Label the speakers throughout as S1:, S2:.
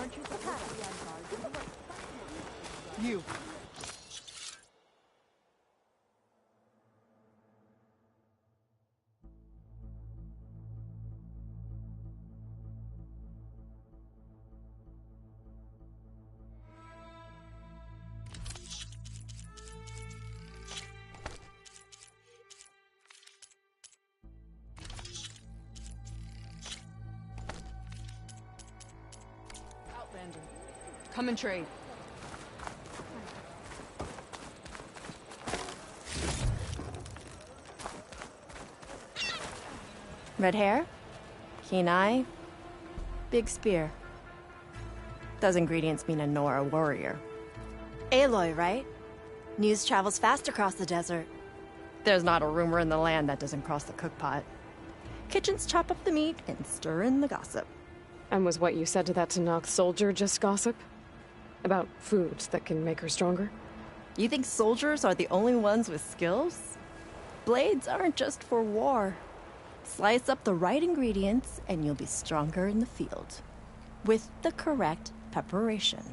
S1: Aren't you supposed to be on guard? You.
S2: Outlander. Come and trade.
S3: Red hair, keen eye, big spear. Those ingredients mean a Nora warrior. Aloy, right? News travels fast across the desert. There's not a rumor in the land that doesn't cross the cookpot. Kitchens chop up the meat and stir in the gossip.
S4: And was what you said to that Tanakh soldier just gossip? About foods that can make her stronger?
S3: You think soldiers are the only ones with skills? Blades aren't just for war. Slice up the right ingredients and you'll be stronger in the field. With the correct preparation.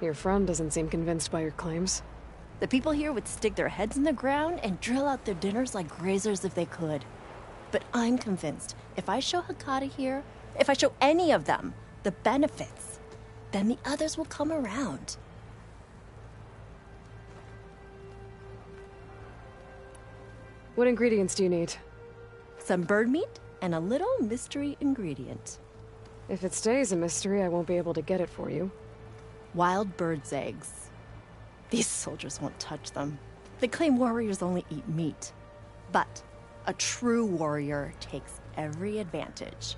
S4: Your friend doesn't seem convinced by your claims.
S3: The people here would stick their heads in the ground and drill out their dinners like grazers if they could. But I'm convinced if I show Hekata here, if I show any of them the benefits, then the others will come around.
S4: What ingredients do you need?
S3: Some bird meat and a little mystery ingredient.
S4: If it stays a mystery, I won't be able to get it for you.
S3: Wild bird's eggs. These soldiers won't touch them. They claim warriors only eat meat. But a true warrior takes every advantage.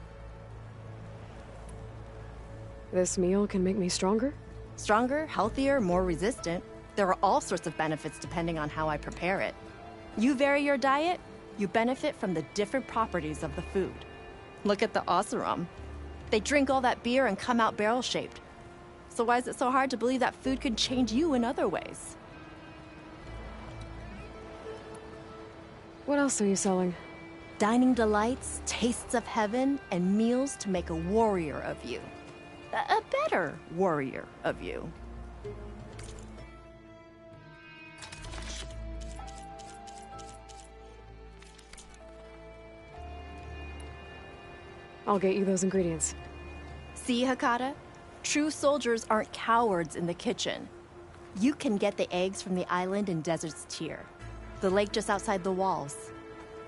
S4: This meal can make me stronger?
S3: Stronger, healthier, more resistant. There are all sorts of benefits depending on how I prepare it. You vary your diet, you benefit from the different properties of the food. Look at the Oseram. They drink all that beer and come out barrel-shaped. So why is it so hard to believe that food could change you in other ways?
S4: What else are you selling?
S3: Dining delights, tastes of heaven, and meals to make a warrior of you. A better warrior of you.
S4: I'll get you those ingredients.
S3: See, Hekata? True soldiers aren't cowards in the kitchen. You can get the eggs from the island in Desert's Tier, the lake just outside the walls.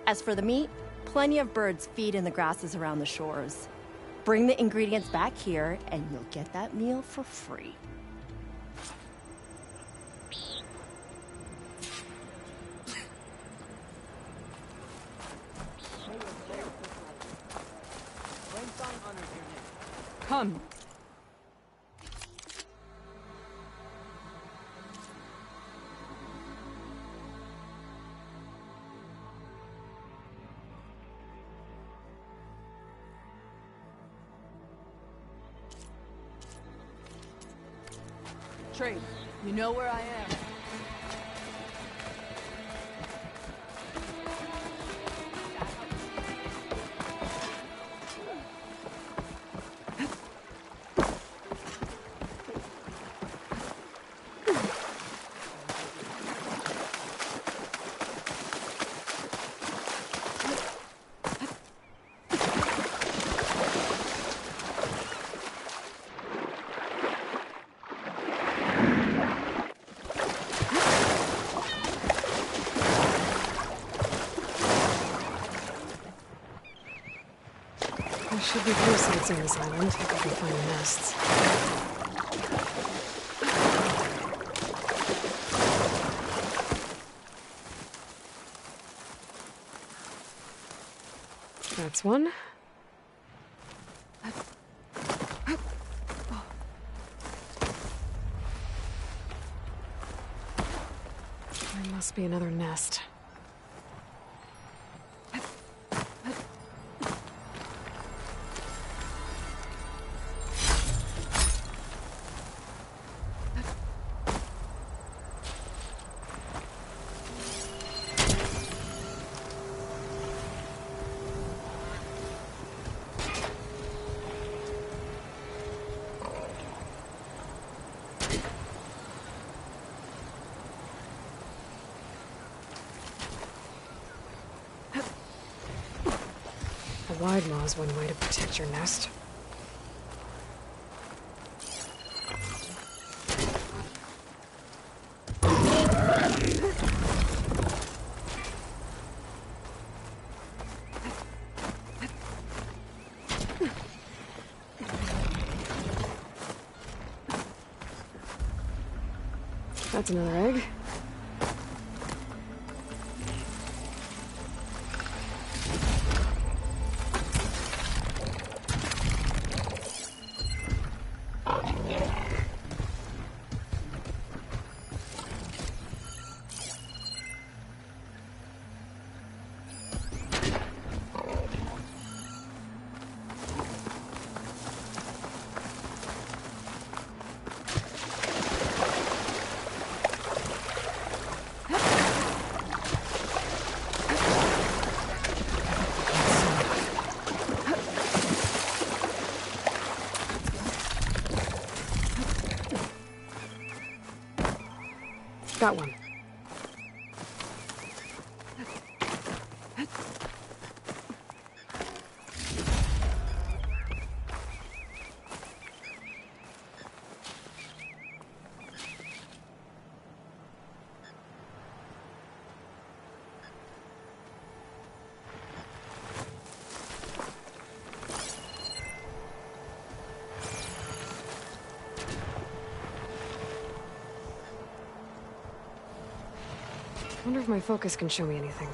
S3: As for the meat, plenty of birds feed in the grasses around the shores. Bring the ingredients back here, and you'll get that meal for free.
S2: Come. Trade. You know where I am.
S4: There should be parasites on this island if we can find the nests. That's one. There must be another nest. A wide maw is one way to protect your nest. That's another egg. Got one. I wonder if my focus can show me anything.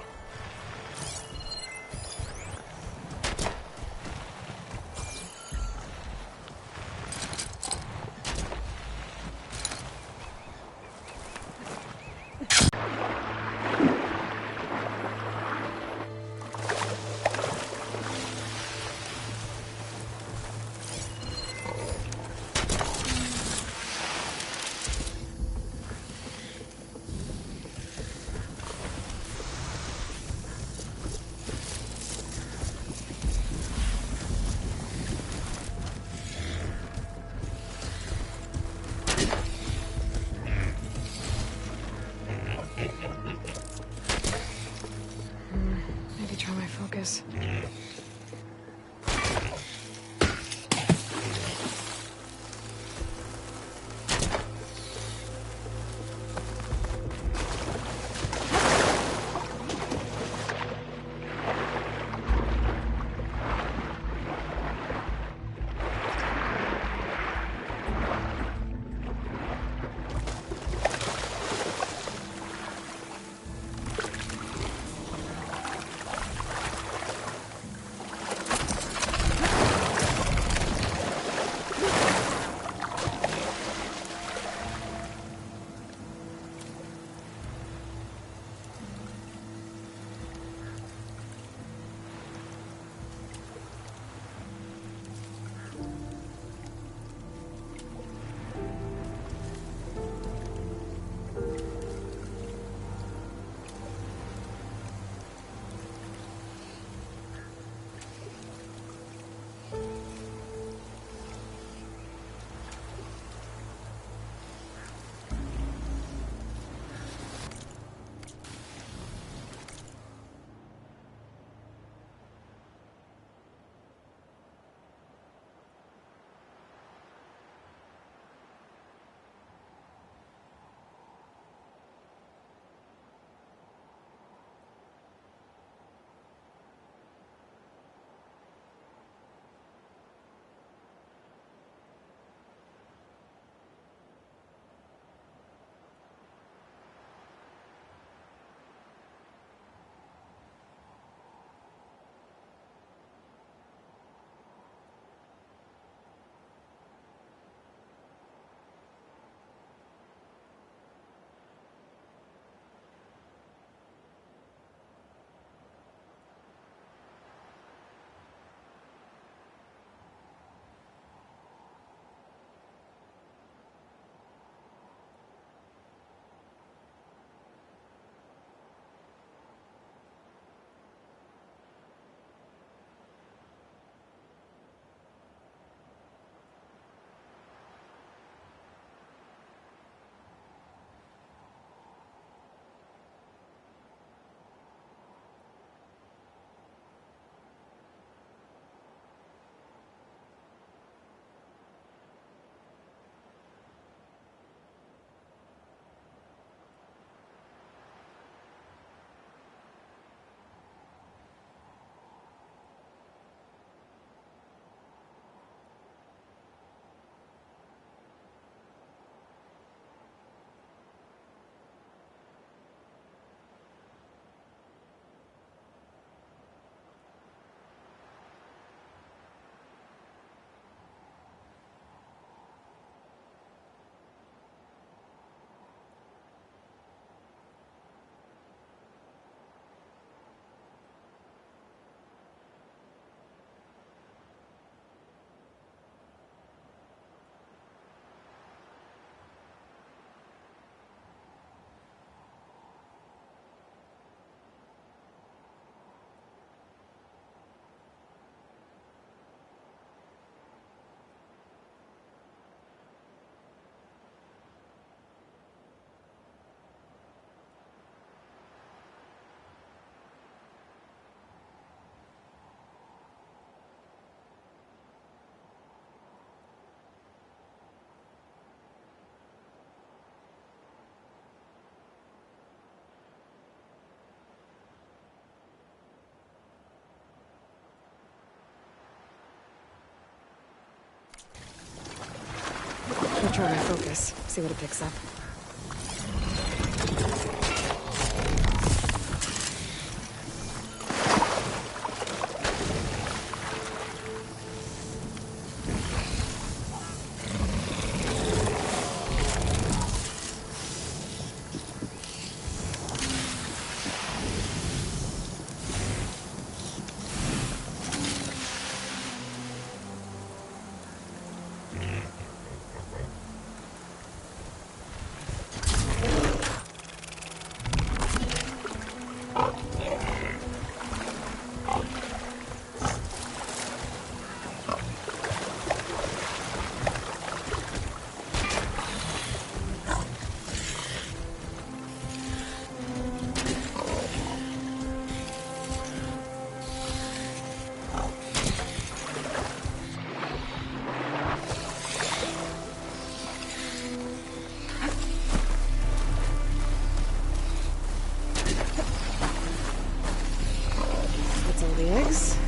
S4: I'll try my focus, see what it picks up.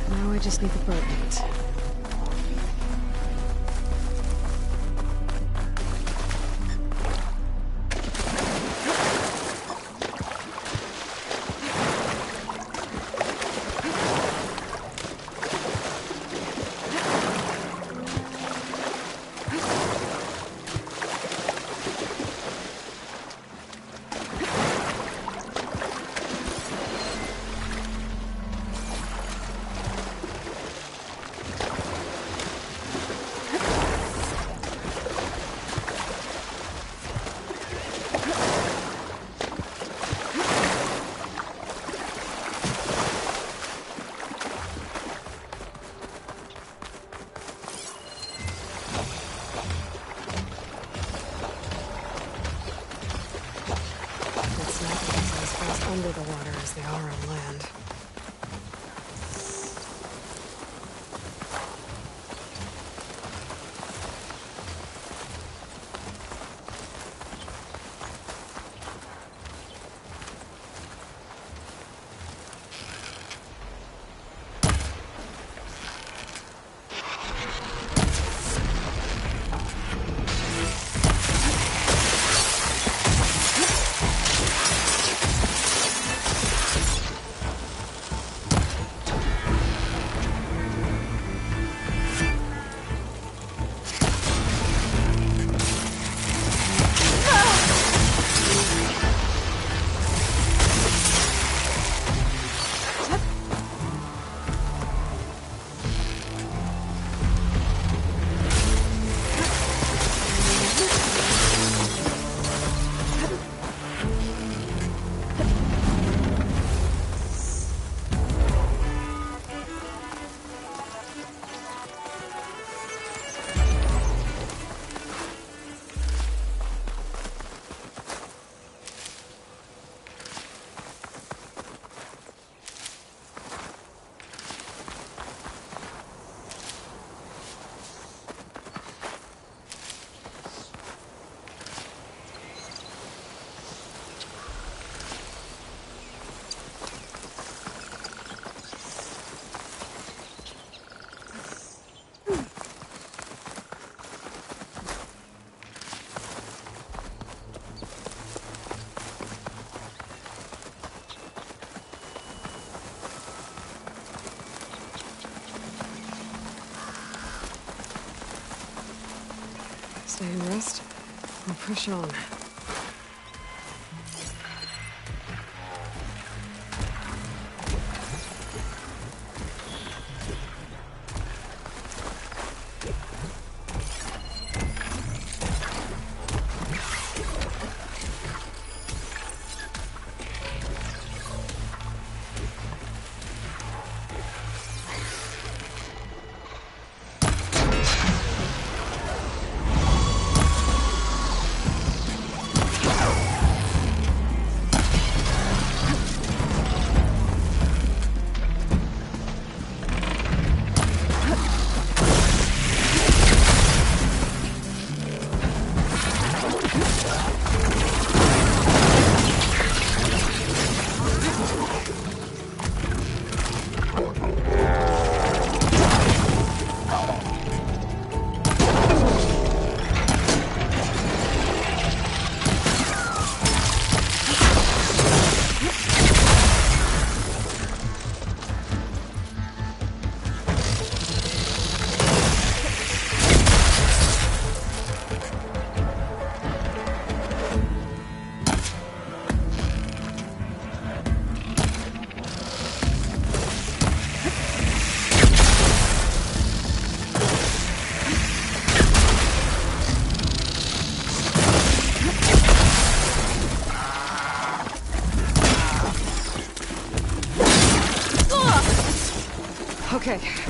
S4: Now I just need the bird meat. Under the water as they are on land. Stay and rest. I'll push on.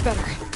S4: better.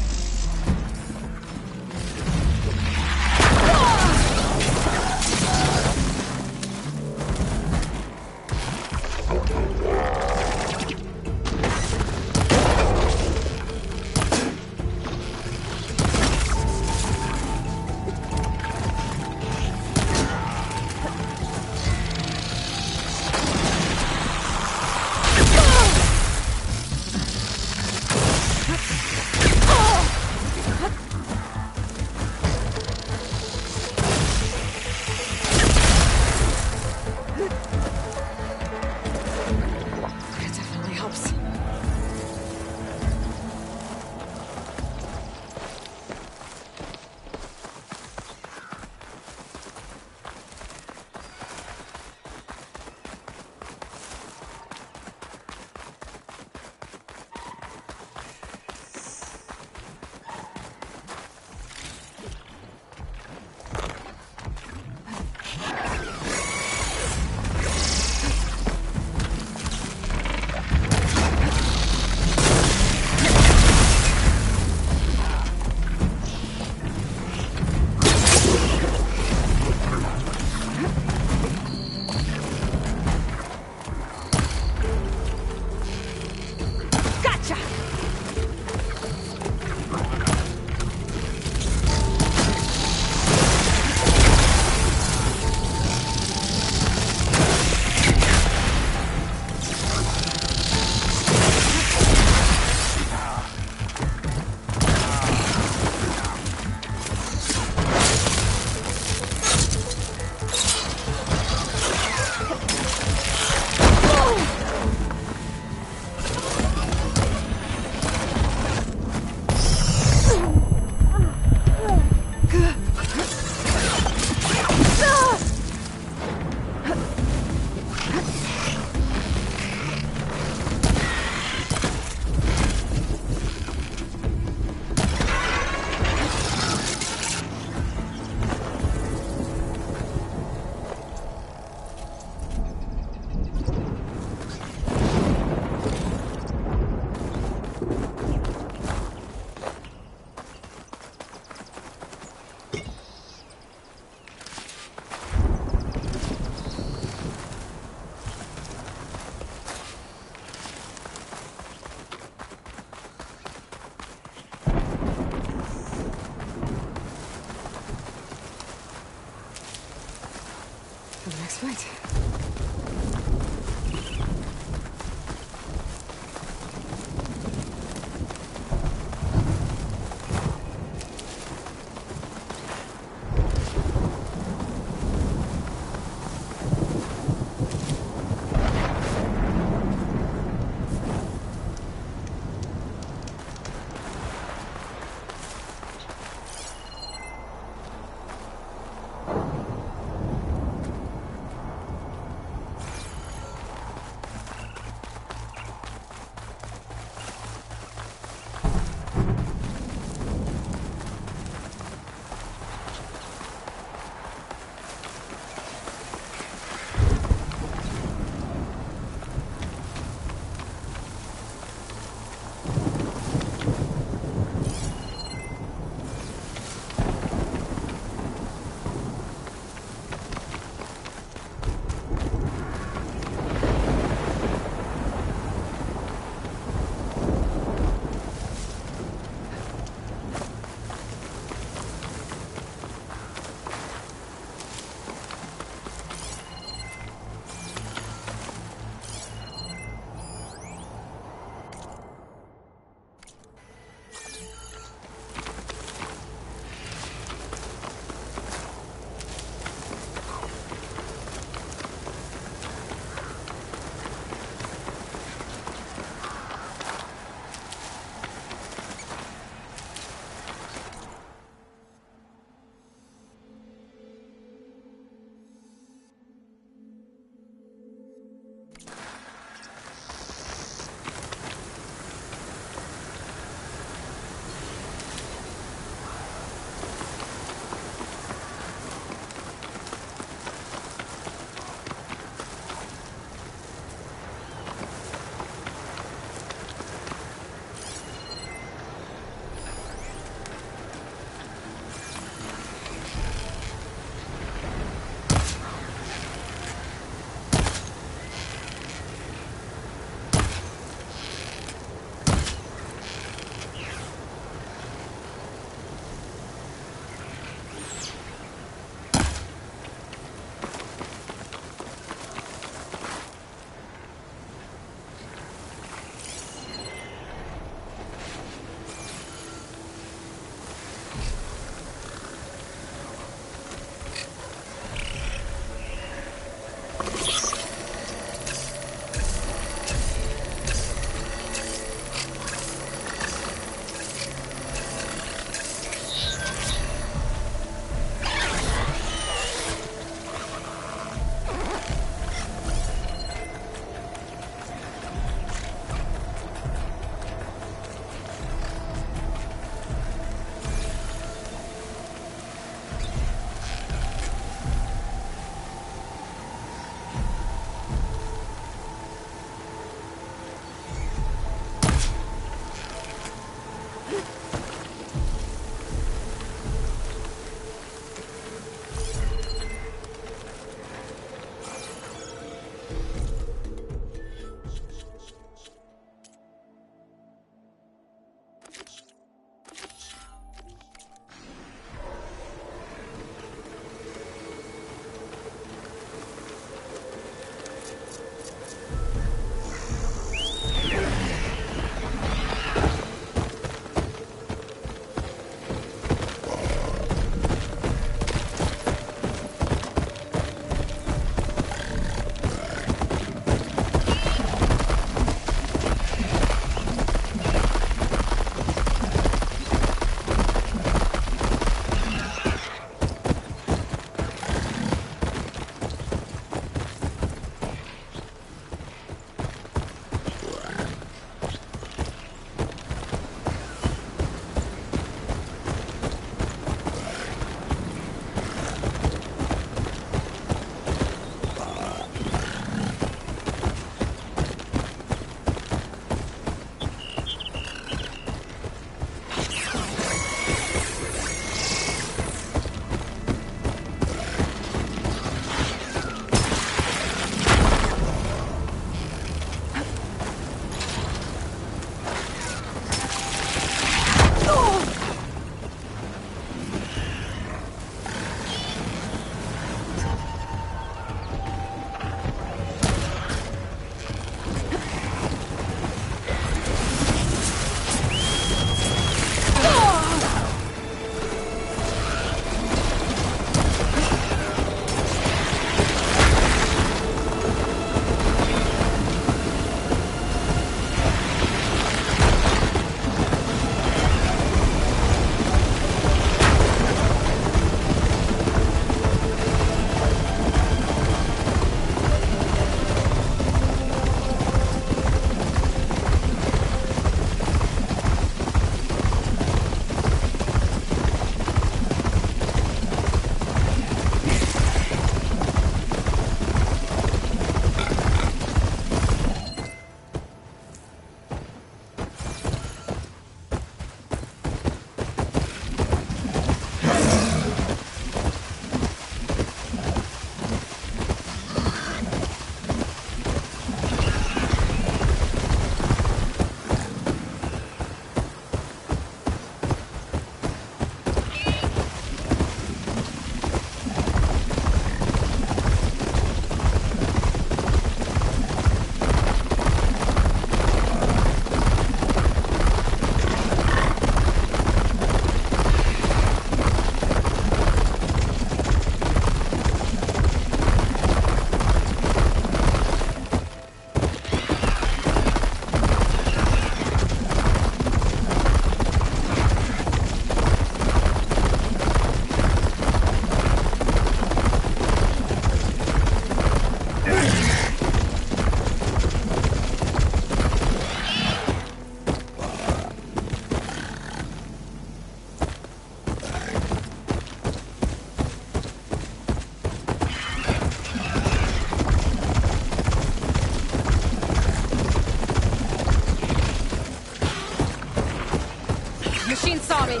S4: machine saw me!
S1: Is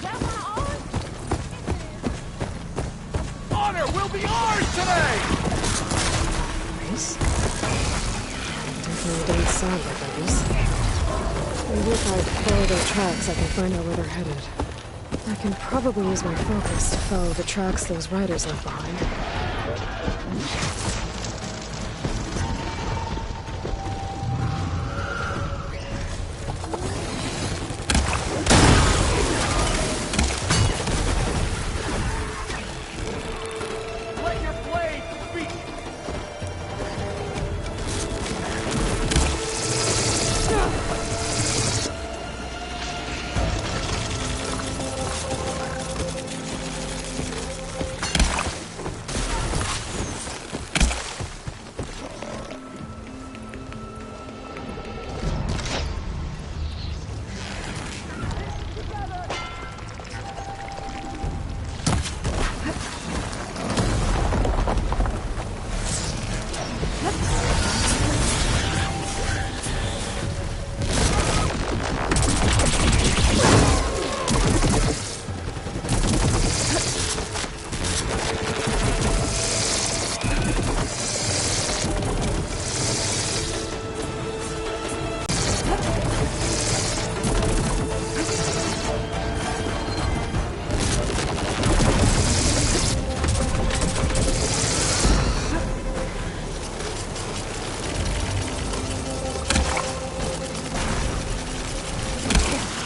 S1: that my arm?
S5: Honor will be ours today!
S4: Nice. Definitely didn't sound like others. Maybe if I follow their tracks, I can find out where they're headed. I can probably use my focus to follow the tracks those riders left behind.
S5: Let your blade speak!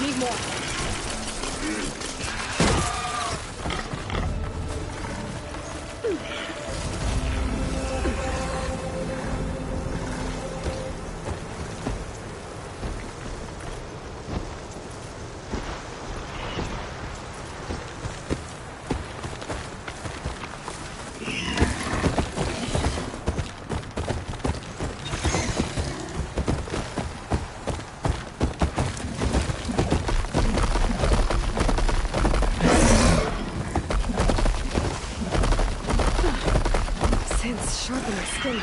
S2: Need more.
S4: Sand's sharp in my skin.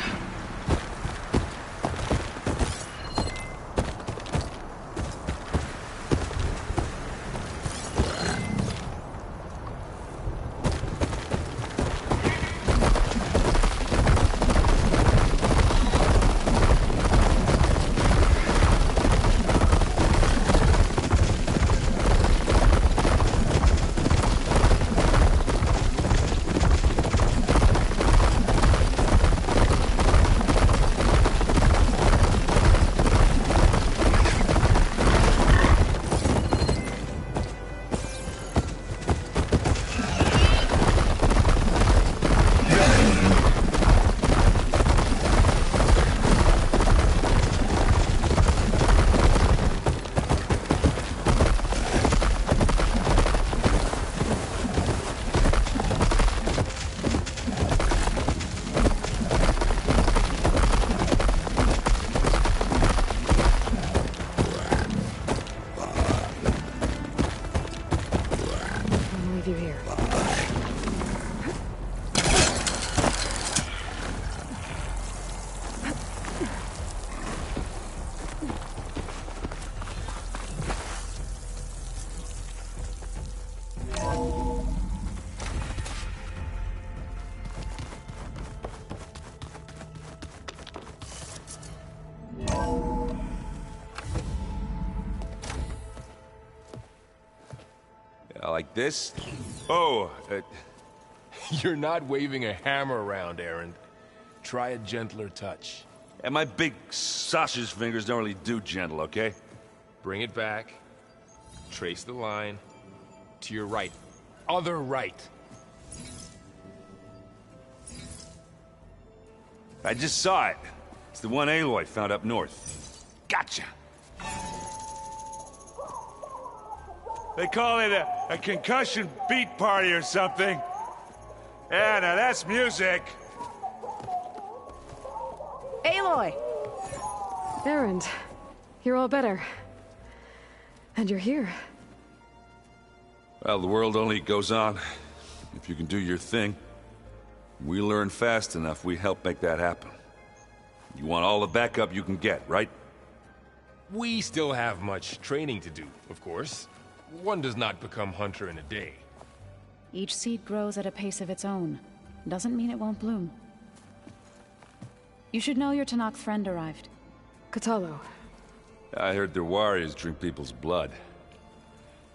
S4: I'll leave you here.
S6: Like this? Oh,
S5: You're not waving a hammer around, Erend. Try a gentler touch.
S6: and my big sausage fingers don't really do gentle, okay?
S5: Bring it back. Trace the line. To your right. Other right.
S6: I just saw it. It's the one Aloy found up north. Gotcha! They call it a concussion beat party or something. Yeah, now that's music.
S3: Aloy!
S4: Erend, you're all better. And you're here.
S6: Well, the world only goes on if you can do your thing. We learn fast enough, we help make that happen. You want all the backup you can get, right?
S5: We still have much training to do, of course. One does not become hunter in a day.
S2: Each seed grows at a pace of its own. Doesn't mean it won't bloom. You should know your Tenakth friend arrived.
S4: Kotallo.
S7: I heard their warriors drink people's blood.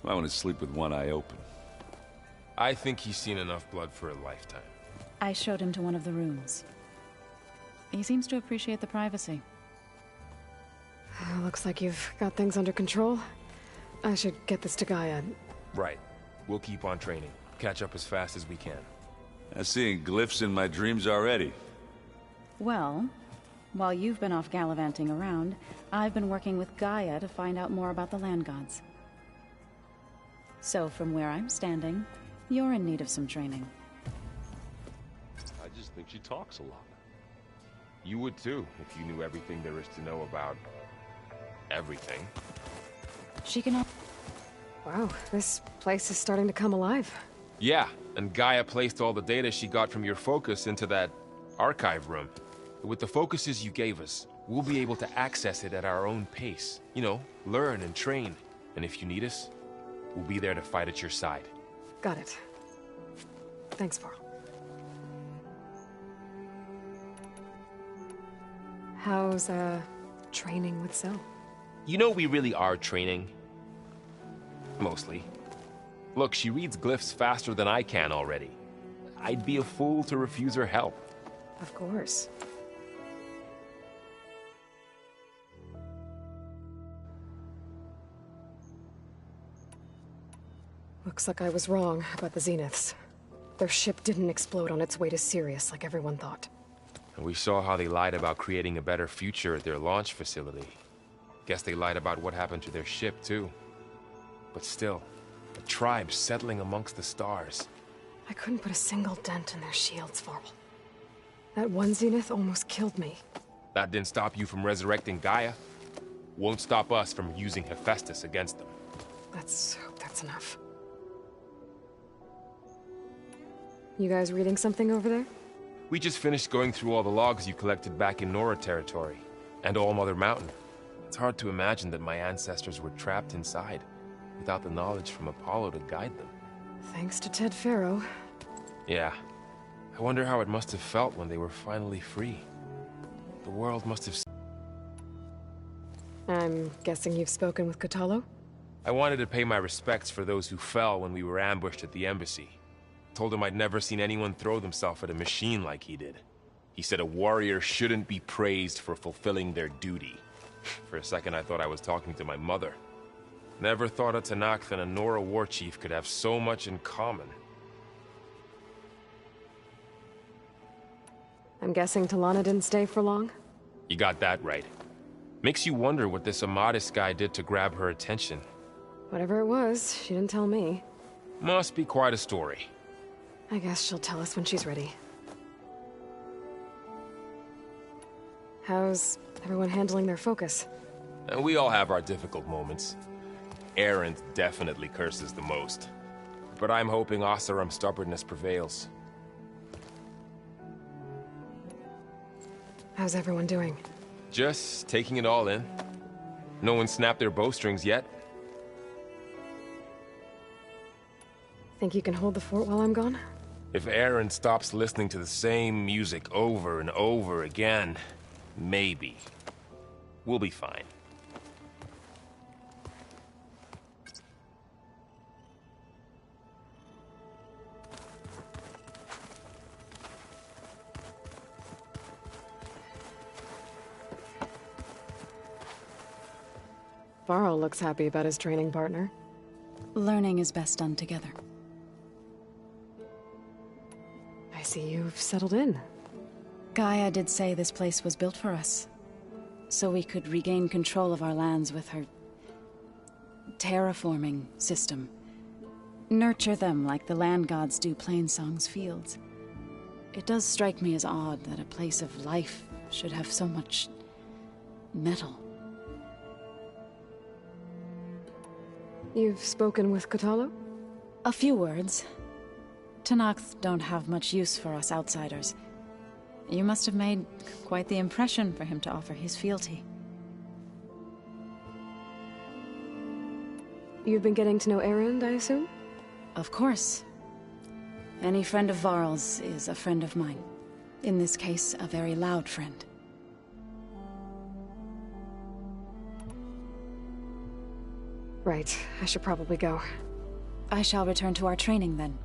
S7: I want to sleep with one eye open.
S5: I think he's seen enough blood for a lifetime.
S2: I showed him to one of the rooms. He seems to appreciate the privacy.
S4: Looks like you've got things under control. I should get this to Gaia.
S5: Right. We'll keep on training. Catch up as fast as we can.
S7: I'm seeing glyphs in my dreams already.
S2: Well, while you've been off gallivanting around, I've been working with Gaia to find out more about the land gods. So from where I'm standing, you're in need of some training.
S8: I just think she talks a lot.
S5: You would too, if you knew everything there is to know about... everything.
S2: She can...
S4: Wow, this place is starting to come alive.
S5: Yeah, and Gaia placed all the data she got from your focus into that archive room. With the focuses you gave us, we'll be able to access it at our own pace. You know, learn and train. And if you need us, we'll be there to fight at your side.
S4: Got it. Thanks, Varl. How's, training with Cell?
S5: You know we really are training. Mostly. Look, she reads glyphs faster than I can already. I'd be a fool to refuse her help.
S4: Of course. Looks like I was wrong about the Zeniths. Their ship didn't explode on its way to Sirius like everyone thought.
S5: And we saw how they lied about creating a better future at their launch facility. Guess they lied about what happened to their ship, too. But still, a tribe settling amongst the stars.
S4: I couldn't put a single dent in their shields, Varl. That one Zenith almost killed me.
S5: That didn't stop you from resurrecting Gaia. Won't stop us from using Hephaestus against them.
S4: Let's hope that's enough. You guys reading something over there?
S5: We just finished going through all the logs you collected back in Nora territory, and All Mother Mountain. It's hard to imagine that my ancestors were trapped inside, without the knowledge from Apollo to guide them.
S4: Thanks to Ted Faro.
S5: Yeah. I wonder how it must have felt when they were finally free. The world must have...
S4: I'm guessing you've spoken with Kotallo?
S5: I wanted to pay my respects for those who fell when we were ambushed at the embassy. Told him I'd never seen anyone throw themselves at a machine like he did. He said a warrior shouldn't be praised for fulfilling their duty. For a second I thought I was talking to my mother. Never thought a Tenakth and a Nora war chief could have so much in common.
S4: I'm guessing T'Lana didn't stay for long?
S5: You got that right. Makes you wonder what this Amadis guy did to grab her attention.
S4: Whatever it was, she didn't tell me.
S5: Must be quite a story.
S4: I guess she'll tell us when she's ready. How's everyone handling their focus?
S5: And we all have our difficult moments. Erend definitely curses the most. But I'm hoping Oseram's stubbornness prevails.
S4: How's everyone doing?
S5: Just taking it all in. No one snapped their bowstrings yet.
S4: Think you can hold the fort while I'm gone?
S5: If Erend stops listening to the same music over and over again, maybe. We'll be fine.
S4: Varl looks happy about his training partner.
S2: Learning is best done together.
S4: I see you've settled in.
S2: Gaia did say this place was built for us, so we could regain control of our lands with her terraforming system. Nurture them like the land gods do Plainsong's fields. It does strike me as odd that a place of life should have so much metal.
S4: You've spoken with Kotallo?
S2: A few words. Tenakth don't have much use for us outsiders. You must have made quite the impression for him to offer his fealty.
S4: You've been getting to know Erend, I assume?
S2: Of course. Any friend of Varl's is a friend of mine. In this case, a very loud friend.
S4: Right, I should probably go.
S2: I shall return to our training then.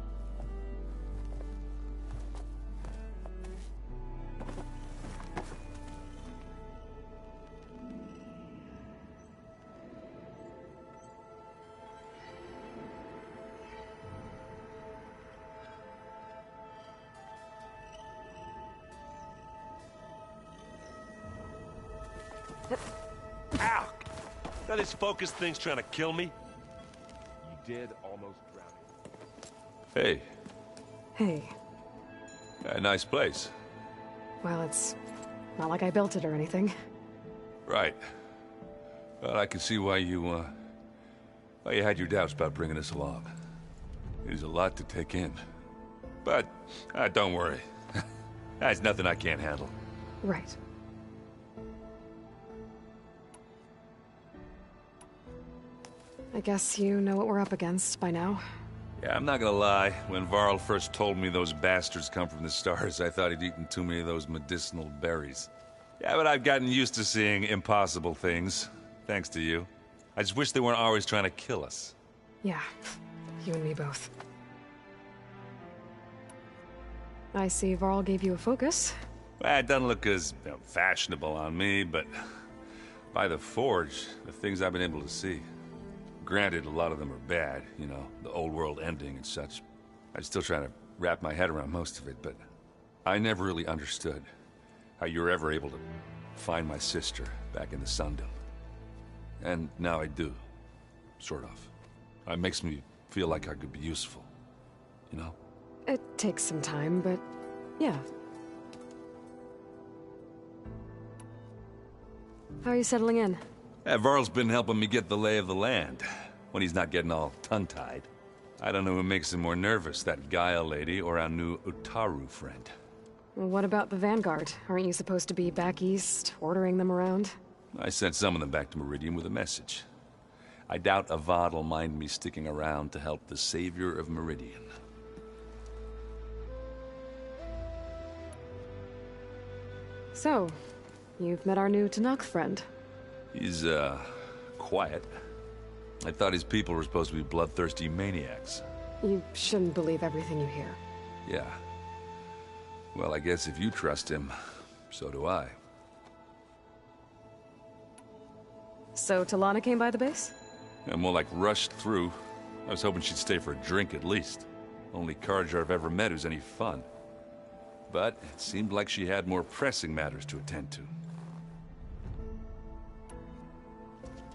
S8: Ow! Now this focus thing's trying to kill me?
S5: You did almost drown me.
S7: Hey,
S4: Hey.
S7: a nice place.
S4: Well, it's not like I built it or anything.
S7: Right. Well, I can see why you had your doubts about bringing us along. It is a lot to take in. But, don't worry. That's nothing I can't handle.
S4: Right. I guess you know what we're up against by now.
S7: Yeah, I'm not gonna lie. When Varl first told me those bastards come from the stars, I thought he'd eaten too many of those medicinal berries. Yeah, but I've gotten used to seeing impossible things, thanks to you. I just wish they weren't always trying to kill us.
S4: Yeah, you and me both. I see Varl gave you a focus.
S7: Well, it doesn't look as fashionable on me, but by the Forge, the things I've been able to see. Granted, a lot of them are bad, you know, the old world ending and such. I'm still trying to wrap my head around most of it, but I never really understood how you were ever able to find my sister back in the Sundom. And now I do, sort of. It makes me feel like I could be useful, you know?
S4: It takes some time, but yeah. How are you settling in?
S7: Varl's been helping me get the lay of the land, when he's not getting all tongue-tied. I don't know who makes him more nervous, that Gaia lady or our new Utaru friend.
S4: What about the Vanguard? Aren't you supposed to be back east, ordering them around?
S7: I sent some of them back to Meridian with a message. I doubt Avad will mind me sticking around to help the savior of Meridian.
S4: So, you've met our new Tanakh friend.
S7: He's, quiet. I thought his people were supposed to be bloodthirsty maniacs.
S4: You shouldn't believe everything you hear.
S7: Yeah. Well, I guess if you trust him, so do I.
S4: So, Talana came by the base?
S7: Yeah, more like rushed through. I was hoping she'd stay for a drink at least. Only Carja I've ever met who's any fun. But it seemed like she had more pressing matters to attend to.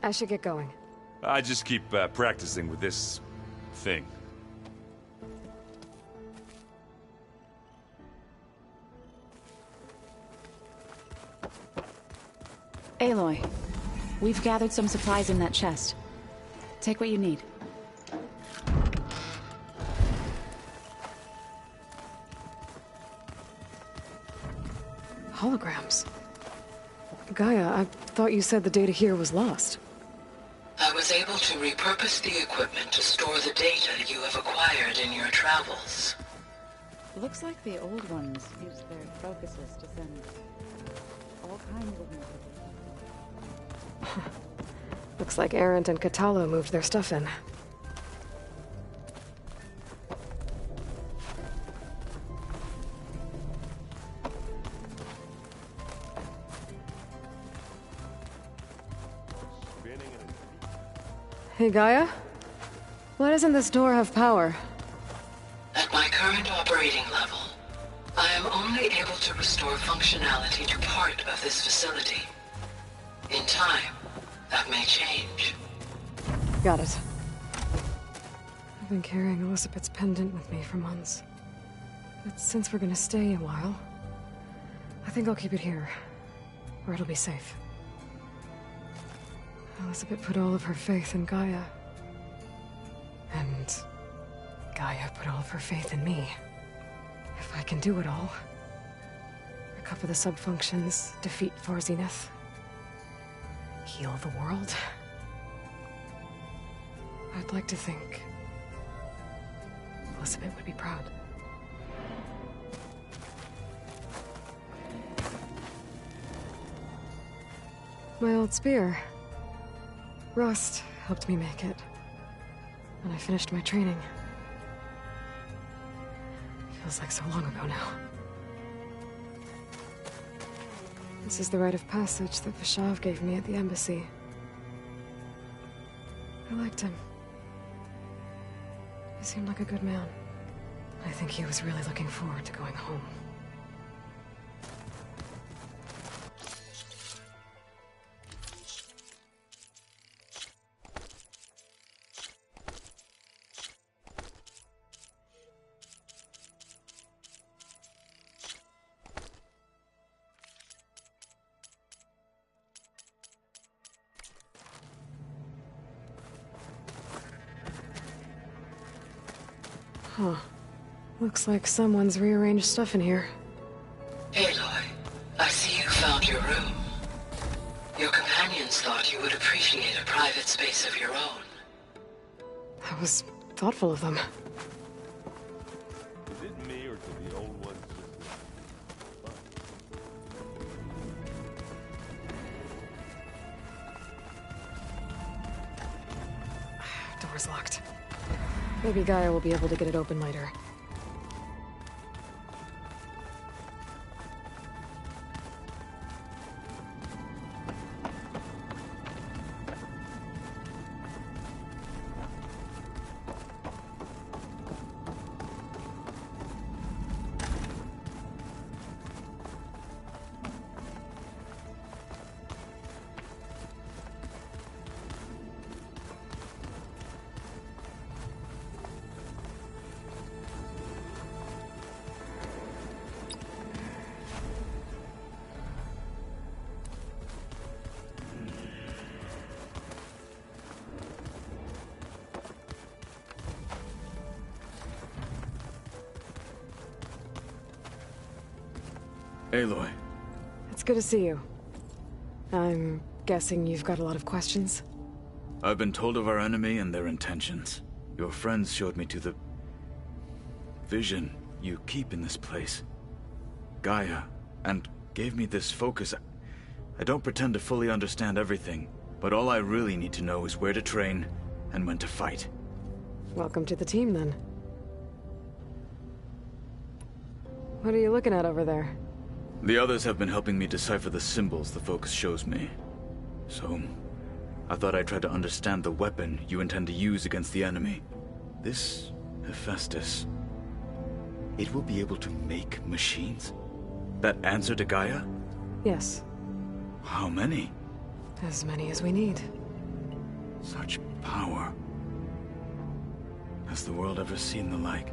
S4: I should get going.
S7: I just keep practicing with this thing.
S2: Aloy, we've gathered some supplies in that chest. Take what you need.
S4: Holograms. Gaia, I thought you said the data here was lost.
S9: I was able to repurpose the equipment to store the data you have acquired in your travels.
S2: Looks like the old ones used their focuses to send all kinds of messages.
S4: Looks like Erend and Katalo moved their stuff in. Hey, Gaia? Why doesn't this door have power?
S9: At my current operating level, I am only able to restore functionality to part of this facility. In time, that may change.
S4: Got it. I've been carrying Elizabeth's pendant with me for months. But since we're gonna stay a while, I think I'll keep it here, where it'll be safe. Elizabeth put all of her faith in Gaia. And Gaia put all of her faith in me. If I can do it all, recover the subfunctions, defeat Varzineth, heal the world, I'd like to think Elizabeth would be proud. My old spear. Rust helped me make it. And I finished my training. Feels like so long ago now. This is the rite of passage that Vishav gave me at the embassy. I liked him. He seemed like a good man. I think he was really looking forward to going home. Huh. Looks like someone's rearranged stuff in here.
S9: Aloy, I see you found your room. Your companions thought you would appreciate a private space of your own.
S4: That was thoughtful of them.
S8: Is it me, or do the old ones just...
S4: Door's locked. Maybe Gaia will be able to get it open later.
S10: Aloy.
S4: It's good to see you. I'm guessing you've got a lot of questions?
S10: I've been told of our enemy and their intentions. Your friends showed me to the vision you keep in this place. Gaia, and gave me this focus. I don't pretend to fully understand everything, but all I really need to know is where to train and when to fight.
S4: Welcome to the team, then. What are you looking at over there?
S10: The others have been helping me decipher the symbols the focus shows me. So, I thought I'd try to understand the weapon you intend to use against the enemy. This Hephaestus, it will be able to make machines? That answer to Gaia?
S4: Yes.
S10: How many?
S4: As many as we need.
S10: Such power. Has the world ever seen the like?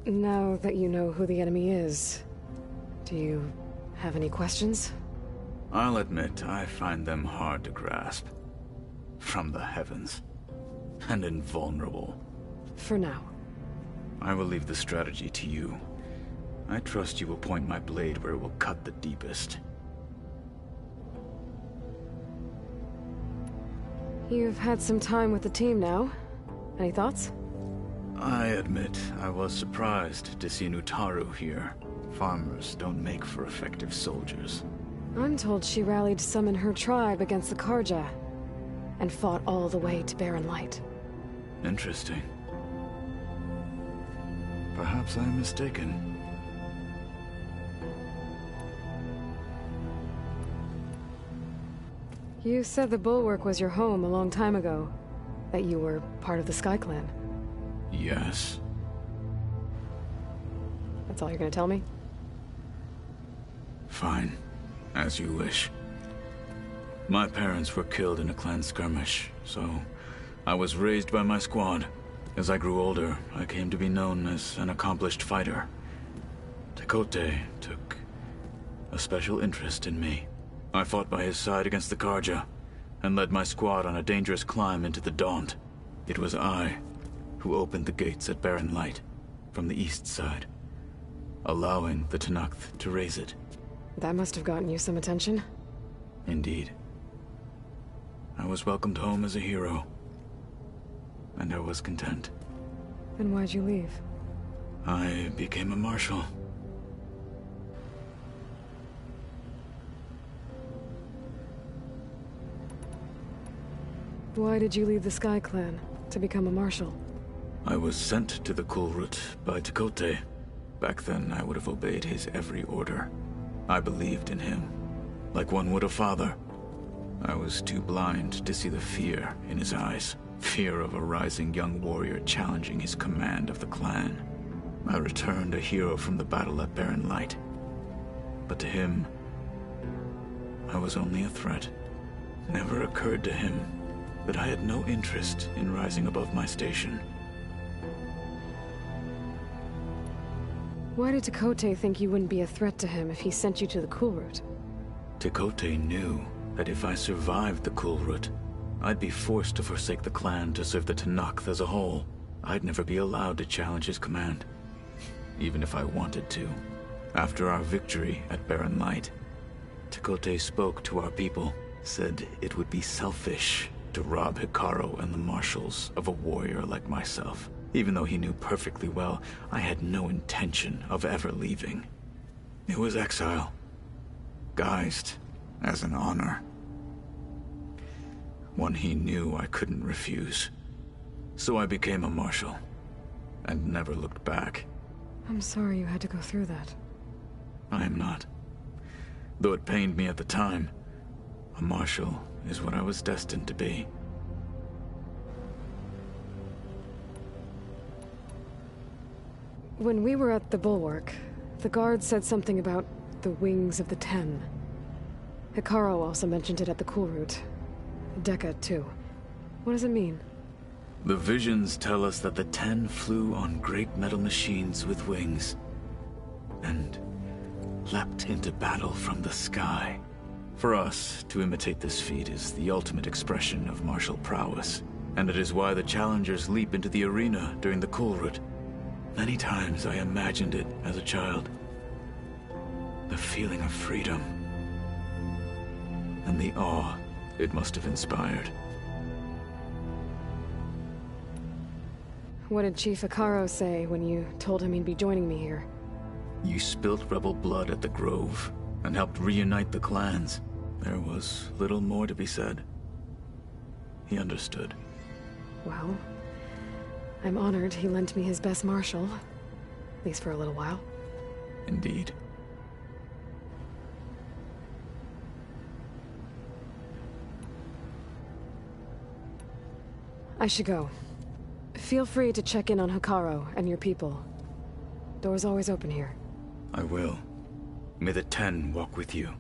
S4: Now that you know who the enemy is, do you have any questions?
S10: I'll admit, I find them hard to grasp. From the heavens. And invulnerable.
S4: For now.
S10: I will leave the strategy to you. I trust you will point my blade where it will cut the deepest.
S4: You've had some time with the team now. Any thoughts?
S10: I admit, I was surprised to see Nutaru here. Farmers don't make for effective soldiers.
S4: I'm told she rallied some in her tribe against the Karja. and fought all the way to Barren Light.
S10: Interesting. Perhaps I'm mistaken.
S4: You said the Bulwark was your home a long time ago. That you were part of the Sky Clan.
S10: Yes.
S4: That's all you're gonna tell me?
S10: Fine. As you wish. My parents were killed in a clan skirmish, so I was raised by my squad. As I grew older, I came to be known as an accomplished fighter. Tekotteh took a special interest in me. I fought by his side against the Carja, and led my squad on a dangerous climb into the Daunt. It was I who opened the gates at Barren Light, from the east side, allowing the Tenakth to raise it.
S4: That must have gotten you some attention.
S10: Indeed. I was welcomed home as a hero, and I was content.
S4: Then why'd you leave?
S10: I became a marshal.
S4: Why did you leave the Sky Clan to become a marshal?
S10: I was sent to the Kulrut by Tekotteh. Back then, I would have obeyed his every order. I believed in him, like one would a father. I was too blind to see the fear in his eyes. Fear of a rising young warrior challenging his command of the clan. I returned a hero from the battle at Barren Light. But to him, I was only a threat. Never occurred to him that I had no interest in rising above my station.
S4: Why did Tekotteh think you wouldn't be a threat to him if he sent you to the Kulrut?
S10: Tekotteh knew that if I survived the Kulrut, I'd be forced to forsake the clan to serve the Tenakth as a whole. I'd never be allowed to challenge his command, even if I wanted to. After our victory at Barren Light, Tekotteh spoke to our people, said it would be selfish to rob Hekarro and the marshals of a warrior like myself. Even though he knew perfectly well I had no intention of ever leaving. It was exile, guised as an honor. One he knew I couldn't refuse. So I became a marshal, and never looked back.
S4: I'm sorry you had to go through that.
S10: I am not. Though it pained me at the time, a marshal is what I was destined to be.
S4: When we were at the Bulwark, the guard said something about the Wings of the Ten. Hekarro also mentioned it at the Kulrut. Dekka, too. What does it mean?
S10: The visions tell us that the Ten flew on great metal machines with wings, and leapt into battle from the sky. For us, to imitate this feat is the ultimate expression of martial prowess, and it is why the challengers leap into the arena during the Kulrut. Many times I imagined it as a child. The feeling of freedom, and the awe it must have inspired.
S4: What did Chief Hekarro say when you told him he'd be joining me here?
S10: You spilt rebel blood at the Grove, and helped reunite the clans. There was little more to be said. He understood.
S4: Well, I'm honored he lent me his best marshal. At least for a little while.
S10: Indeed.
S4: I should go. Feel free to check in on Hekarro and your people. Door's always open here.
S10: I will. May the Ten walk with you.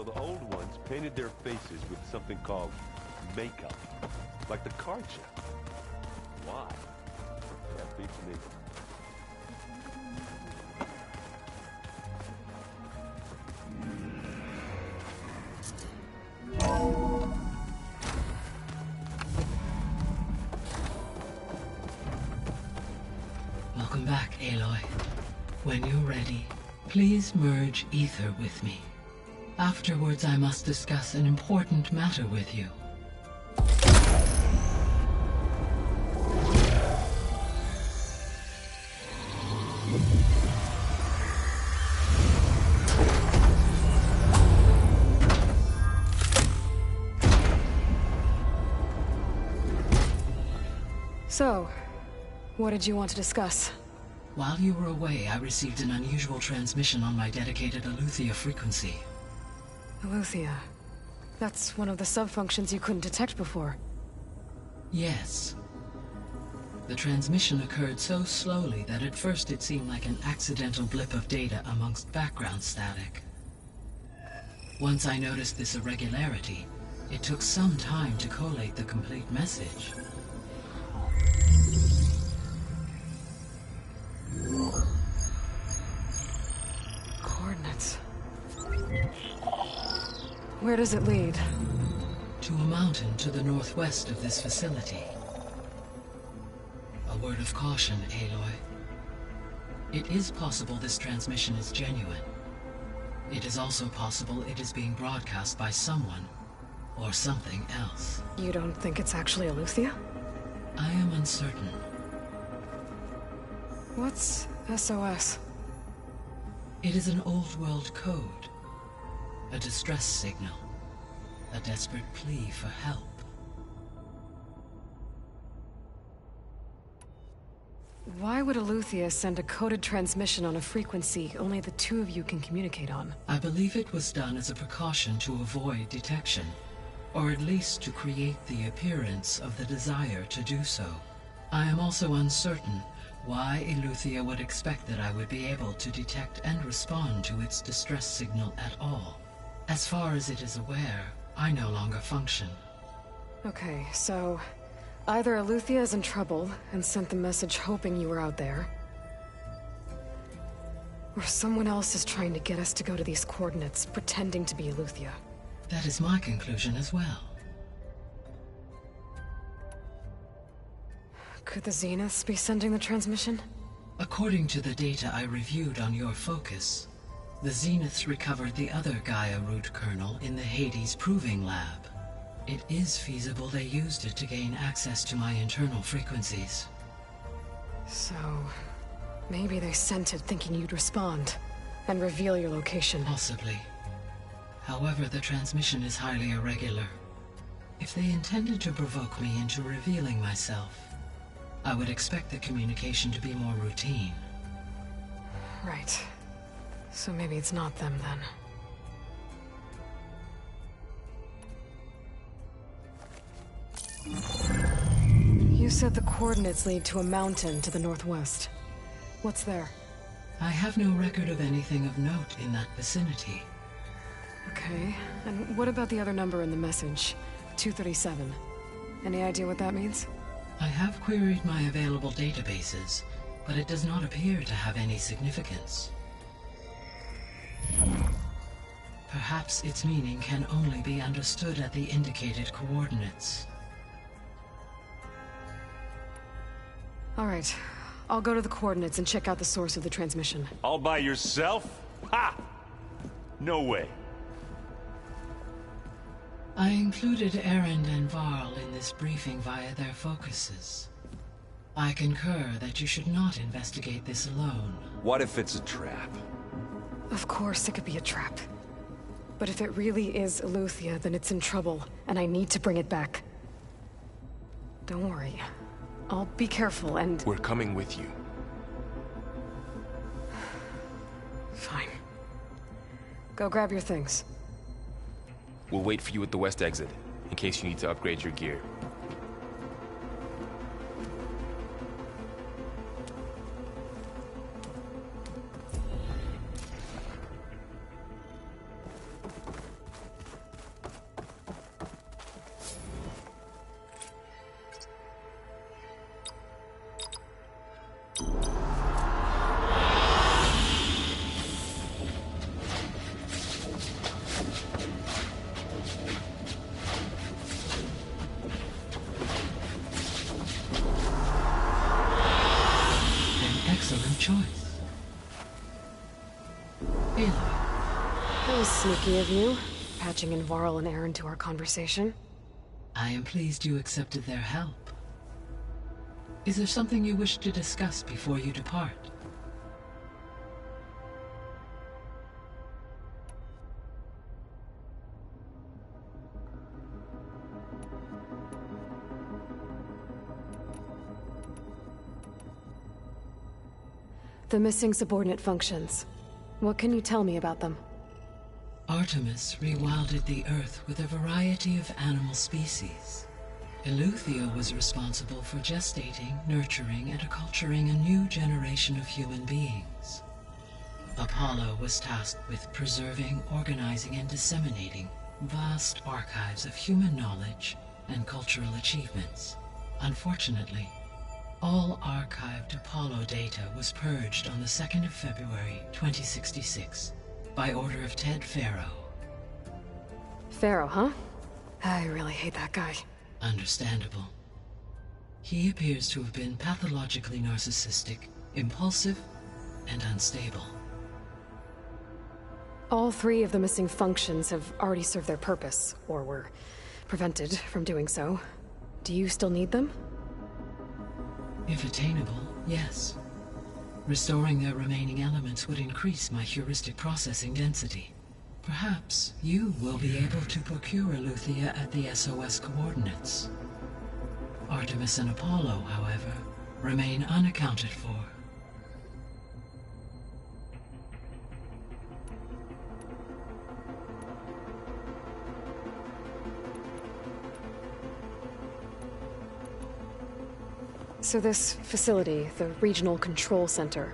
S8: So the old ones painted their faces with something called makeup. Like the card show. Why? That beats me.
S9: Welcome back, Aloy. When you're ready, please merge ether with me. Afterwards, I must discuss an important matter with you.
S4: So, what did you want to discuss?
S9: While you were away, I received an unusual transmission on my dedicated Eleuthia frequency.
S4: Eleuthia. That's one of the sub-functions you couldn't detect before.
S9: Yes. The transmission occurred so slowly that at first it seemed like an accidental blip of data amongst background static. Once I noticed this irregularity, it took some time to collate the complete message.
S4: Coordinates. Where does it lead?
S9: To a mountain to the northwest of this facility. A word of caution, Aloy. It is possible this transmission is genuine. It is also possible it is being broadcast by someone or something else.
S4: You don't think it's actually Eleuthia?
S9: I am uncertain.
S4: What's SOS?
S9: It is an old-world code. A distress signal. A desperate plea for help.
S4: Why would Eleuthia send a coded transmission on a frequency only the two of you can communicate on?
S9: I believe it was done as a precaution to avoid detection, or at least to create the appearance of the desire to do so. I am also uncertain why Eleuthia would expect that I would be able to detect and respond to its distress signal at all. As far as it is aware, I no longer function.
S4: Okay, so either Eleuthia is in trouble and sent the message hoping you were out there, or someone else is trying to get us to go to these coordinates, pretending to be Eleuthia.
S9: That is my conclusion as well.
S4: Could the Zeniths be sending the transmission?
S9: According to the data I reviewed on your focus, the Zeniths recovered the other Gaia root kernel in the Hades Proving Lab. It is feasible they used it to gain access to my internal frequencies.
S4: So, maybe they sent it thinking you'd respond and reveal your location.
S9: Possibly. However, the transmission is highly irregular. If they intended to provoke me into revealing myself, I would expect the communication to be more routine.
S4: Right. So maybe it's not them then. You said the coordinates lead to a mountain to the northwest. What's there?
S9: I have no record of anything of note in that vicinity.
S4: Okay, and what about the other number in the message? 237. Any idea what that means?
S9: I have queried my available databases, but it does not appear to have any significance. Perhaps its meaning can only be understood at the indicated coordinates.
S4: All right, I'll go to the coordinates and check out the source of the transmission.
S8: All by yourself? Ha! No way.
S9: I included Erend and Varl in this briefing via their focuses. I concur that you should not investigate this alone.
S8: What if it's a trap?
S4: Of course it could be a trap. But if it really is Eleuthia, then it's in trouble, and I need to bring it back. Don't worry. I'll be careful and...
S5: We're coming with you.
S4: Fine. Go grab your things.
S5: We'll wait for you at the west exit, in case you need to upgrade your gear.
S9: choice. Aloy.
S4: That was sneaky of you, patching in Varl and Aaron to our conversation.
S9: I am pleased you accepted their help. Is there something you wish to discuss before you depart?
S4: The missing subordinate functions. What can you tell me about them?
S9: Artemis rewilded the Earth with a variety of animal species. Eleuthia was responsible for gestating, nurturing, and acculturating a new generation of human beings. Apollo was tasked with preserving, organizing, and disseminating vast archives of human knowledge and cultural achievements. Unfortunately, all archived Apollo data was purged on the 2nd of February, 2066, by order of Ted Faro.
S4: Faro, huh? I really hate that guy.
S9: Understandable. He appears to have been pathologically narcissistic, impulsive, and unstable.
S4: All 3 of the missing functions have already served their purpose, or were prevented from doing so. Do you still need them?
S9: If attainable, yes. Restoring their remaining elements would increase my heuristic processing density. Perhaps you will be able to procure Eleuthia at the SOS coordinates. Artemis and Apollo, however, remain unaccounted for.
S4: So this facility, the Regional Control Center,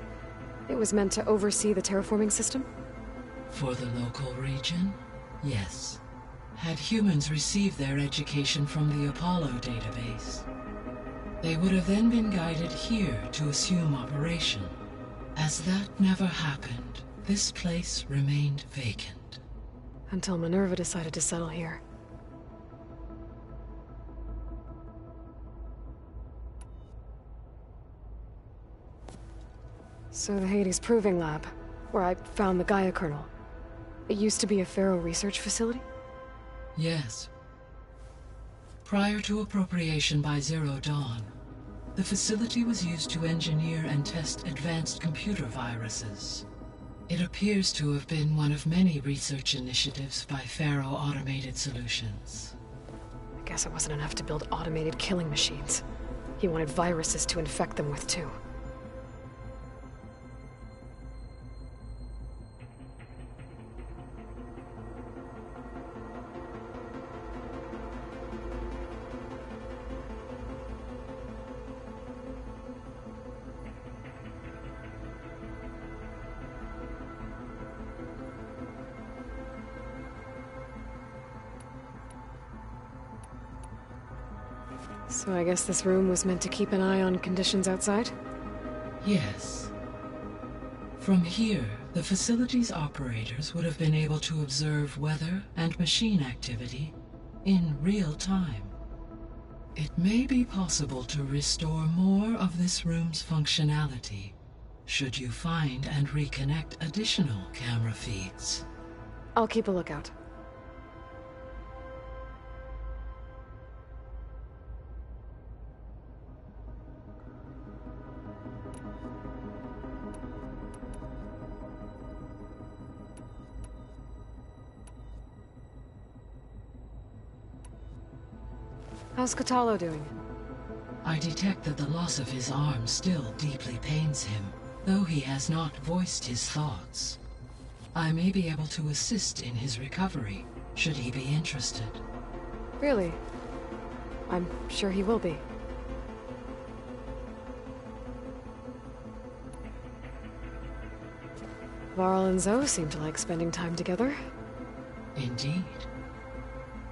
S4: it was meant to oversee the terraforming system?
S9: For the local region, yes. Had humans received their education from the Apollo database, they would have then been guided here to assume operation. As that never happened, this place remained vacant.
S4: Until Minerva decided to settle here. So the Hades Proving Lab, where I found the Gaia kernel. It used to be a Faro research facility?
S9: Yes. Prior to appropriation by Zero Dawn, the facility was used to engineer and test advanced computer viruses. It appears to have been one of many research initiatives by Faro Automated Solutions.
S4: I guess it wasn't enough to build automated killing machines. He wanted viruses to infect them with, too. So I guess this room was meant to keep an eye on conditions outside?
S9: Yes. From here, the facility's operators would have been able to observe weather and machine activity in real time. It may be possible to restore more of this room's functionality, should you find and reconnect additional camera feeds.
S4: I'll keep a lookout. How's Kotallo doing?
S9: I detect that the loss of his arm still deeply pains him, though he has not voiced his thoughts. I may be able to assist in his recovery, should he be interested.
S4: Really? I'm sure he will be. Varl and Zoe seem to like spending time together.
S9: Indeed.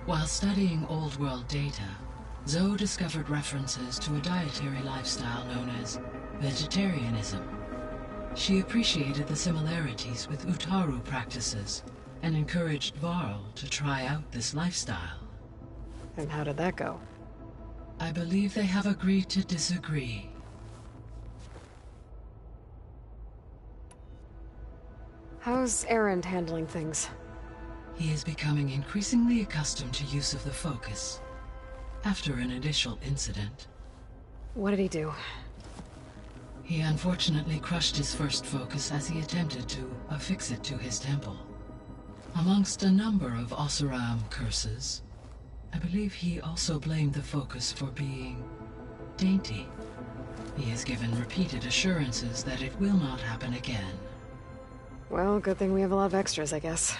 S9: While studying Old World data, Zoe discovered references to a dietary lifestyle known as vegetarianism. She appreciated the similarities with Utaru practices and encouraged Varl to try out this lifestyle.
S4: And how did that go?
S9: I believe they have agreed to disagree.
S4: How's Erend handling things?
S11: He is becoming increasingly accustomed to use of the focus, after an initial incident.
S4: What did he do?
S11: He unfortunately crushed his first focus as he attempted to affix it to his temple. Amongst a number of Oseram curses, I believe he also blamed the focus for being dainty. He has given repeated assurances that it will not happen again.
S4: Well, good thing we have a lot of extras, I guess.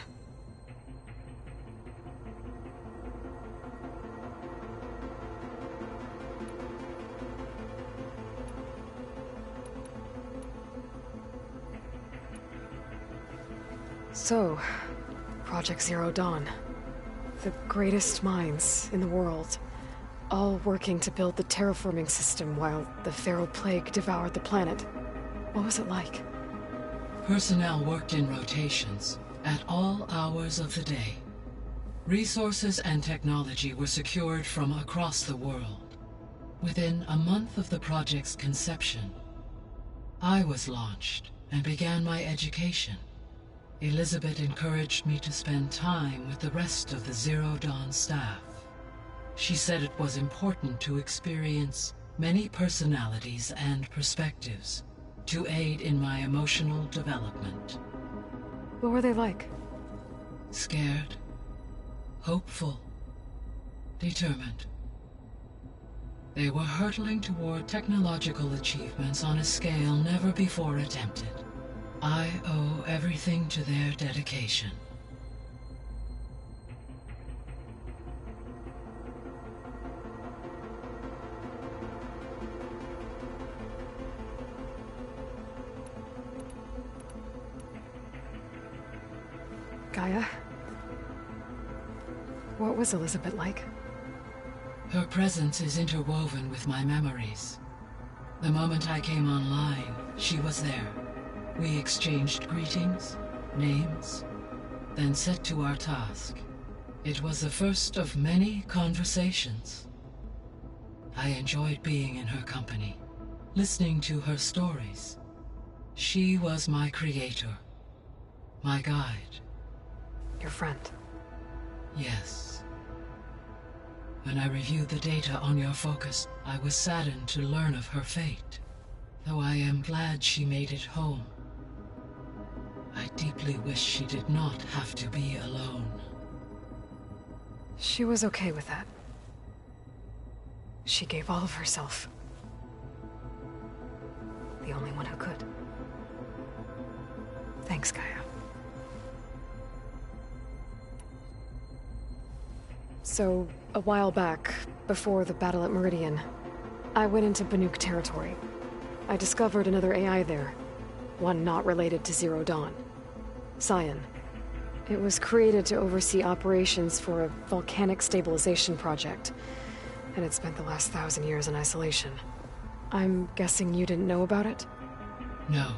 S4: So, Project Zero Dawn. The greatest minds in the world, all working to build the terraforming system while the Pharaoh Plague devoured the planet. What was it like?
S11: Personnel worked in rotations, at all hours of the day. Resources and technology were secured from across the world. Within a month of the project's conception, I was launched and began my education. Elizabeth encouraged me to spend time with the rest of the Zero Dawn staff. She said it was important to experience many personalities and perspectives to aid in my emotional development.
S4: What were they like?
S11: Scared, hopeful, determined. They were hurtling toward technological achievements on a scale never before attempted. I owe everything to their dedication.
S4: Gaia? What was Elizabeth like?
S11: Her presence is interwoven with my memories. The moment I came online, she was there. We exchanged greetings, names, then set to our task. It was the first of many conversations. I enjoyed being in her company, listening to her stories. She was my creator, my guide.
S4: Your friend?
S11: Yes. When I reviewed the data on your focus, I was saddened to learn of her fate, though I am glad she made it home. I deeply wish she did not have to be alone.
S4: She was okay with that. She gave all of herself. The only one who could. Thanks, Gaia. So, a while back, before the battle at Meridian, I went into Banuk territory. I discovered another AI there, one not related to Zero Dawn. Cyan. It was created to oversee operations for a volcanic stabilization project, and it spent the last 1,000 years in isolation. I'm guessing you didn't know about it?
S11: No.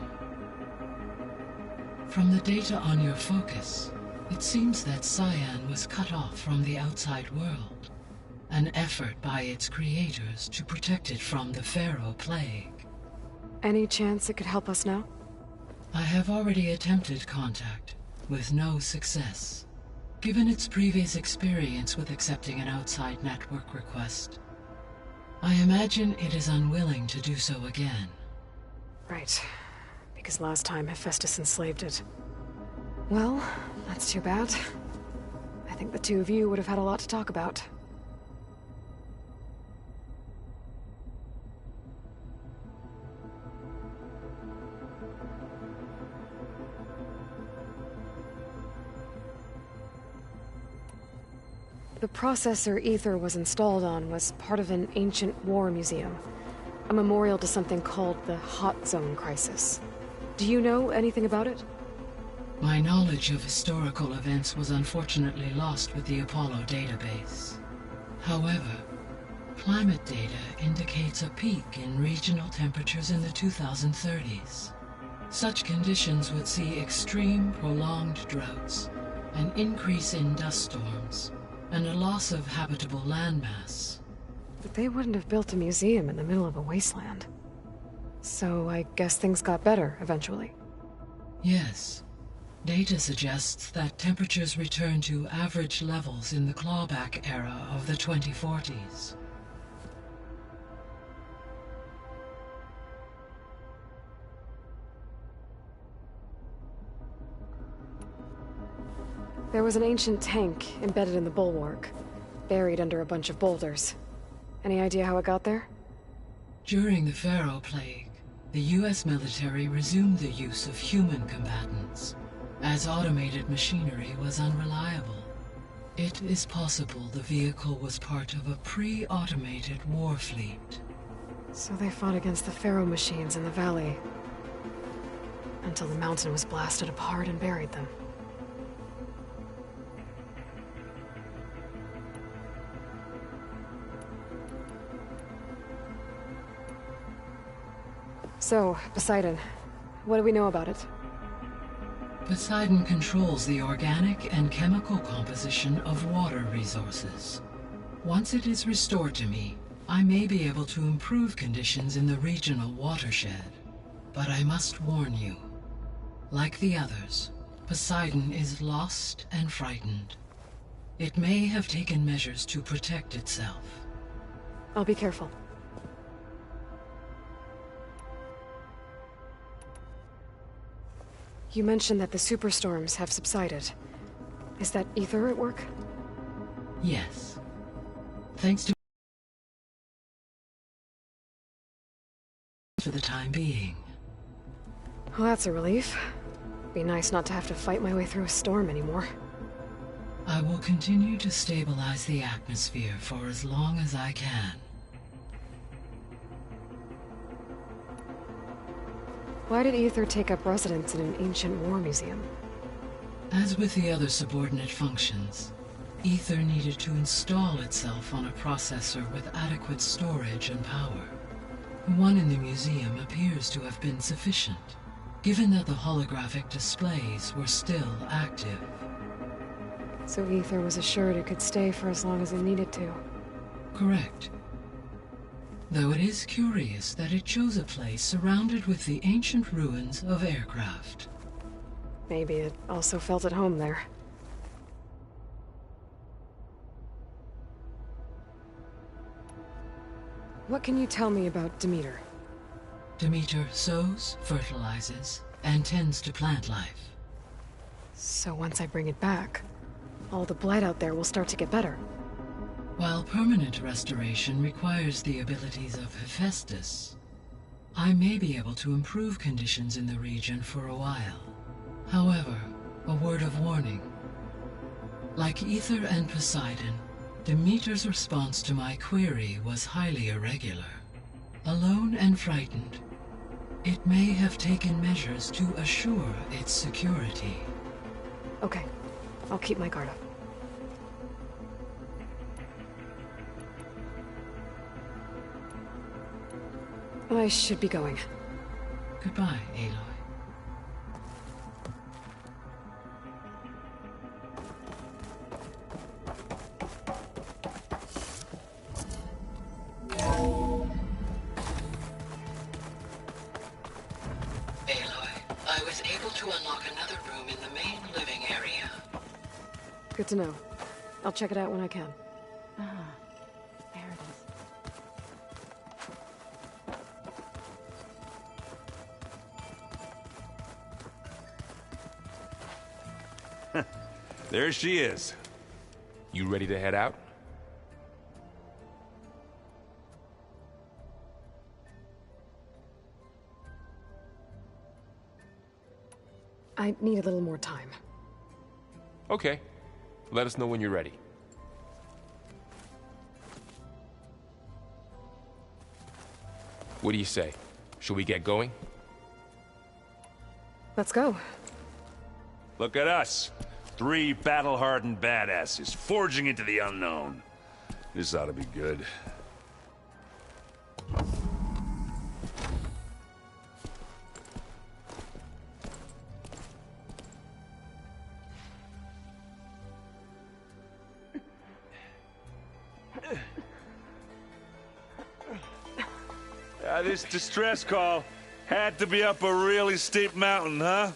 S11: From the data on your focus, it seems that Cyan was cut off from the outside world, an effort by its creators to protect it from the Pharaoh Plague.
S4: Any chance it could help us now?
S11: I have already attempted contact, with no success. Given its previous experience with accepting an outside network request, I imagine it is unwilling to do so again.
S4: Right. Because last time Hephaestus enslaved it. Well, that's too bad. I think the two of you would have had a lot to talk about. The processor Ether was installed on was part of an ancient war museum. A memorial to something called the Hot Zone Crisis. Do you know anything about it?
S11: My knowledge of historical events was unfortunately lost with the Apollo database. However, climate data indicates a peak in regional temperatures in the 2030s. Such conditions would see extreme, prolonged droughts, an increase in dust storms, and a loss of habitable landmass.
S4: But they wouldn't have built a museum in the middle of a wasteland. So I guess things got better eventually.
S11: Yes. Data suggests that temperatures return to average levels in the clawback era of the 2040s.
S4: There was an ancient tank embedded in the bulwark, buried under a bunch of boulders. Any idea how it got there?
S11: During the Pharaoh Plague, the US military resumed the use of human combatants, as automated machinery was unreliable. It is possible the vehicle was part of a pre-automated war fleet.
S4: So they fought against the Pharaoh machines in the valley, until the mountain was blasted apart and buried them. So, Poseidon, what do we know about it?
S11: Poseidon controls the organic and chemical composition of water resources. Once it is restored to me, I may be able to improve conditions in the regional watershed. But I must warn you, like the others, Poseidon is lost and frightened. It may have taken measures to protect itself.
S4: I'll be careful. You mentioned that the superstorms have subsided. Is that ether at work?
S11: Yes. Thanks to for the time being.
S4: Well, that's a relief. Be nice not to have to fight my way through a storm anymore.
S11: I will continue to stabilize the atmosphere for as long as I can.
S4: Why did Ether take up residence in an ancient war museum?
S11: As with the other subordinate functions, Ether needed to install itself on a processor with adequate storage and power. One in the museum appears to have been sufficient, given that the holographic displays were still active.
S4: So Ether was assured it could stay for as long as it needed to.
S11: Correct. Though it is curious that it chose a place surrounded with the ancient ruins of aircraft.
S4: Maybe it also felt at home there. What can you tell me about Demeter?
S11: Demeter sows, fertilizes, and tends to plant life.
S4: So once I bring it back, all the blight out there will start to get better.
S11: While permanent restoration requires the abilities of Hephaestus, I may be able to improve conditions in the region for a while. However, a word of warning. Like Ether and Poseidon, Demeter's response to my query was highly irregular. Alone and frightened, it may have taken measures to assure its security.
S4: Okay, I'll keep my guard up. I should be going.
S11: Goodbye, Aloy.
S9: I was able to unlock another room in the main living area.
S4: Good to know. I'll check it out when I can.
S2: Ah, there it is.
S6: There she is.
S5: You ready to head out?
S4: I need a little more time.
S5: Okay. Let us know when you're ready. What do you say? Shall we get going?
S4: Let's go.
S6: Look at us. 3 battle-hardened badasses forging into the unknown. This ought to be good. This distress call had to be up a really steep mountain, huh?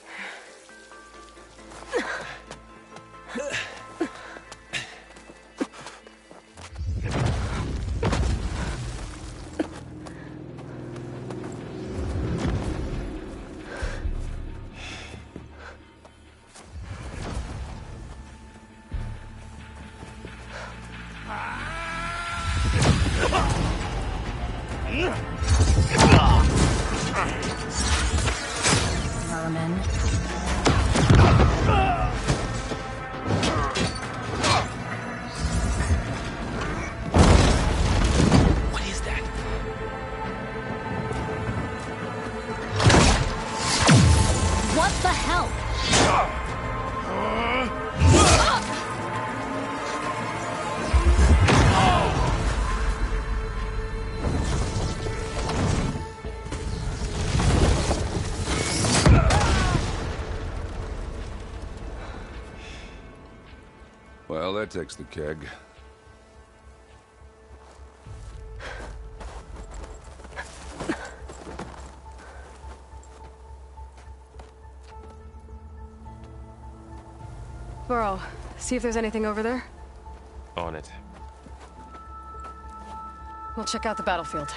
S12: What the hell?
S7: Well, that takes the keg.
S4: Burrow, see if there's anything over there.
S5: On it.
S4: We'll check out the battlefield.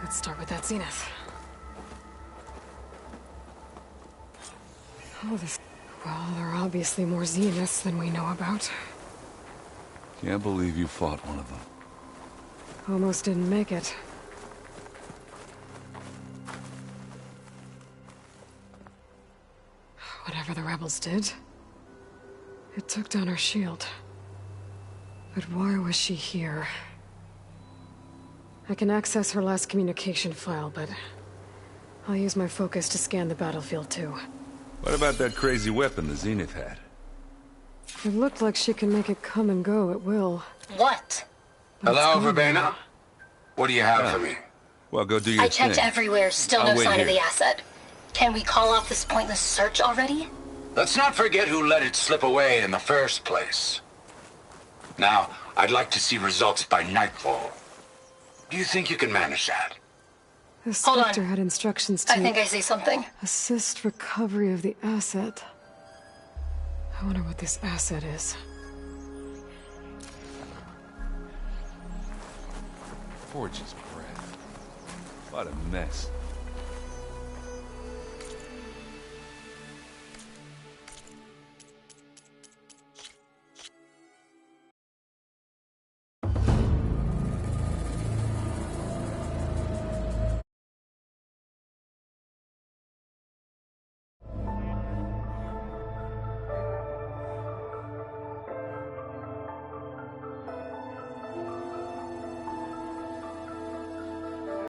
S4: Let's start with that Zenith. Oh, this... Well, there are obviously more Zeniths than we know about.
S7: Can't believe you fought one of them.
S4: Almost didn't make it. Whatever the rebels did, it took down her shield. But why was she here? I can access her last communication file, but I'll use my focus to scan the battlefield too.
S7: What about that crazy weapon the Zenith had?
S4: It looked like she can make it come and go at will.
S13: What?
S14: Hello, Verbena? What do you have for me?
S7: Well, go do your thing.
S13: I checked everywhere, still
S7: I'll
S13: no
S7: wait
S13: sign of
S7: here.
S13: the asset. Can we call off this pointless search already?
S14: Let's not forget who let it slip away in the first place. Now, I'd like to see results by nightfall. Do you think you can manage that?
S4: The
S13: Hold on.
S4: Spectre had instructions to...
S13: I think I see something.
S4: Assist recovery of the asset. I wonder what this asset is.
S7: Forge's breath. What a mess.